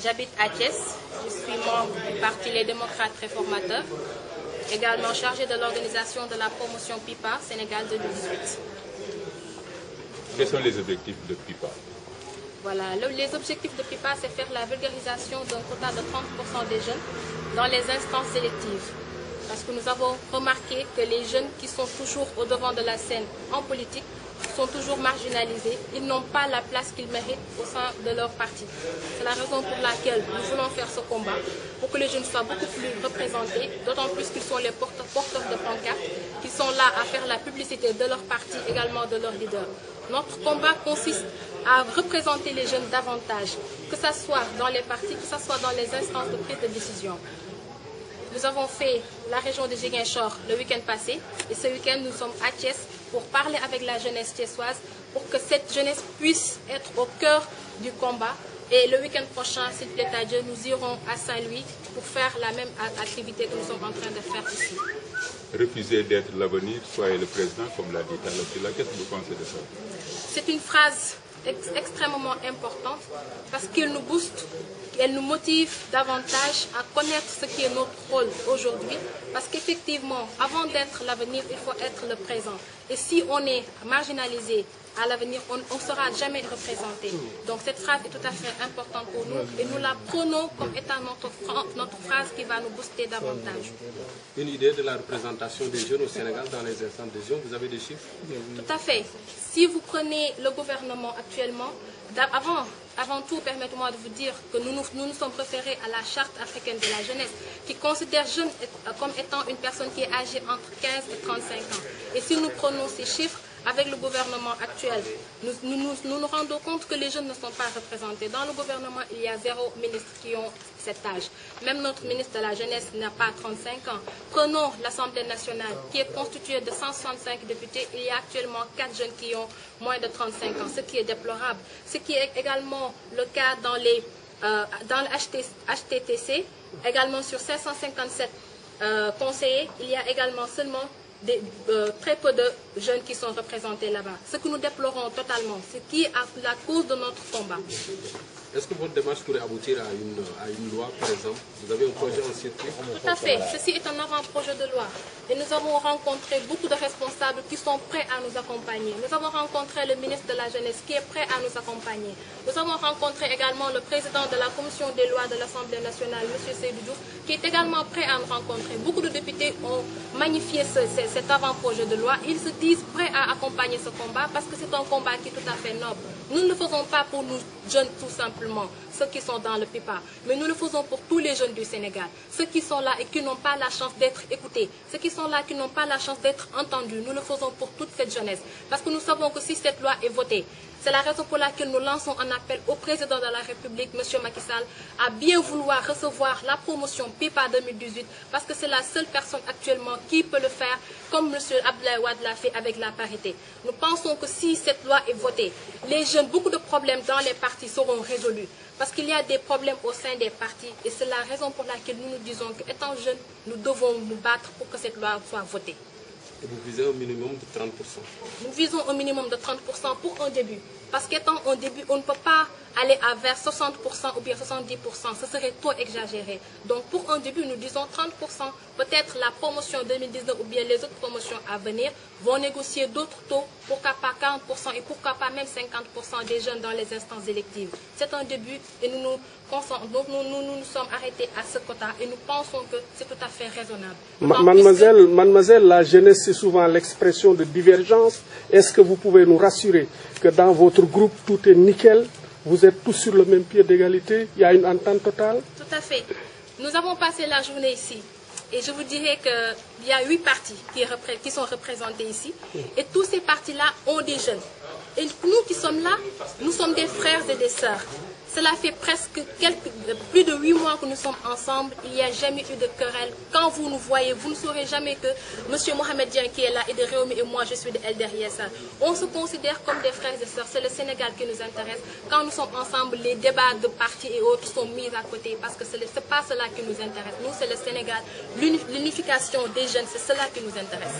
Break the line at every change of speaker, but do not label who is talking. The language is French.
J'habite à Thiès, je suis membre du parti Les Démocrates Réformateurs, également chargé de l'organisation de la promotion PIPA Sénégal 2018.
Quels sont les objectifs de PIPA?
Voilà, les objectifs de PIPA, c'est faire la vulgarisation d'un quota de 30% des jeunes dans les instances sélectives. Parce que nous avons remarqué que les jeunes qui sont toujours au devant de la scène en politique sont toujours marginalisés. Ils n'ont pas la place qu'ils méritent au sein de leur parti. C'est la raison pour laquelle nous voulons faire ce combat, pour que les jeunes soient beaucoup plus représentés, d'autant plus qu'ils sont les porteurs de pancartes, qui sont là à faire la publicité de leur parti, également de leur leader. Notre combat consiste à représenter les jeunes davantage, que ce soit dans les partis, que ce soit dans les instances de prise de décision. Nous avons fait la région de Ziguinchor le week-end passé et ce week-end nous sommes à Thiès pour parler avec la jeunesse thiessoise pour que cette jeunesse puisse être au cœur du combat. Et le week-end prochain, s'il plaît à Dieu, nous irons à Saint-Louis pour faire la même activité que nous sommes en train de faire ici.
Refuser d'être l'avenir, soyez le président, comme l'a dit Talla. Qu'est-ce que vous pensez de ça?
C'est une phrase extrêmement importante parce qu'elle nous booste, elle nous motive davantage à connaître ce qui est notre rôle aujourd'hui. Parce qu'effectivement, avant d'être l'avenir, il faut être le présent. Et si on est marginalisé à l'avenir, on ne sera jamais représenté. Donc cette phrase est tout à fait importante pour nous et nous la prenons comme étant notre phrase qui va nous booster davantage.
Une idée de la représentation des jeunes au Sénégal dans les instances de jeunes, vous avez des chiffres?
Tout à fait. Si vous prenez le gouvernement actuellement, avant tout, permettez-moi de vous dire que nous nous sommes référés à la Charte africaine de la jeunesse, qui considère jeune comme étant une personne qui est âgée entre 15 et 35 ans. Et si nous prenons ces chiffres, avec le gouvernement actuel, nous rendons compte que les jeunes ne sont pas représentés. Dans le gouvernement, il y a 0 ministres qui ont cet âge. Même notre ministre de la Jeunesse n'a pas 35 ans. Prenons l'Assemblée nationale, qui est constituée de 165 députés. Il y a actuellement 4 jeunes qui ont moins de 35 ans, ce qui est déplorable. Ce qui est également le cas dans le HTTC. Également sur 557 conseillers, il y a également seulement très peu de jeunes qui sont représentés là-bas. Ce que nous déplorons totalement, ce qui est la cause de notre combat.
Est-ce que votre démarche pourrait aboutir à une loi, par exemple? Vous avez un projet en circuit?
Tout à fait. Ceci est un avant-projet de loi. Et nous avons rencontré beaucoup de responsables qui sont prêts à nous accompagner. Nous avons rencontré le ministre de la Jeunesse qui est prêt à nous accompagner. Nous avons rencontré également le président de la commission des lois de l'Assemblée nationale, M. Seydou Diouf, qui est également prêt à nous rencontrer. Beaucoup de députés ont magnifié cet avant-projet de loi. Ils se disent prêts à accompagner ce combat parce que c'est un combat qui est tout à fait noble. Nous ne le faisons pas pour nous jeunes tout simplement, ceux qui sont dans le PIPA, mais nous le faisons pour tous les jeunes du Sénégal, ceux qui sont là et qui n'ont pas la chance d'être écoutés, ceux qui sont là et qui n'ont pas la chance d'être entendus. Nous le faisons pour toute cette jeunesse, parce que nous savons que si cette loi est votée, c'est la raison pour laquelle nous lançons un appel au président de la République, M. Macky Sall, à bien vouloir recevoir la promotion PIPA 2018, parce que c'est la seule personne actuellement qui peut le faire, comme M. Abdoulaye Wade l'a fait avec la parité. Nous pensons que si cette loi est votée, les jeunes, beaucoup de problèmes dans les partis seront résolus. Parce qu'il y a des problèmes au sein des partis et c'est la raison pour laquelle nous nous disons qu'étant jeunes, nous devons nous battre pour que cette loi soit votée.
Et vous visez un minimum de 30%?
Nous visons un minimum de 30% pour un début. Parce qu'étant un début, on ne peut pas aller vers 60% ou bien 70%. Ce serait trop exagéré. Donc pour un début, nous disons 30%. Peut-être la promotion 2019 ou bien les autres promotions à venir vont négocier d'autres taux, pourquoi pas 40% et pourquoi pas même 50% des jeunes dans les instances électives. C'est un début et nous nous sommes arrêtés à ce quota et nous pensons que c'est tout à fait raisonnable.
Mademoiselle, la jeunesse, c'est souvent l'expression de divergence. Est-ce que vous pouvez nous rassurer que dans votre groupe, tout est nickel? Vous êtes tous sur le même pied d'égalité? Il y a une entente totale?
Tout à fait. Nous avons passé la journée ici. Et je vous dirais qu'il y a 8 partis qui sont représentés ici. Et tous ces partis-là ont des jeunes. Et nous qui sommes là, nous sommes des frères et des sœurs. Cela fait presque plus de 8 mois que nous sommes ensemble. Il n'y a jamais eu de querelle. Quand vous nous voyez, vous ne saurez jamais que M. Mohamed Dieng qui est là et de Réumi et moi, je suis de LDRISA. On se considère comme des frères et sœurs. C'est le Sénégal qui nous intéresse. Quand nous sommes ensemble, les débats de partis et autres sont mis à côté parce que ce n'est pas cela qui nous intéresse. Nous, c'est le Sénégal. L'unification des jeunes, c'est cela qui nous intéresse.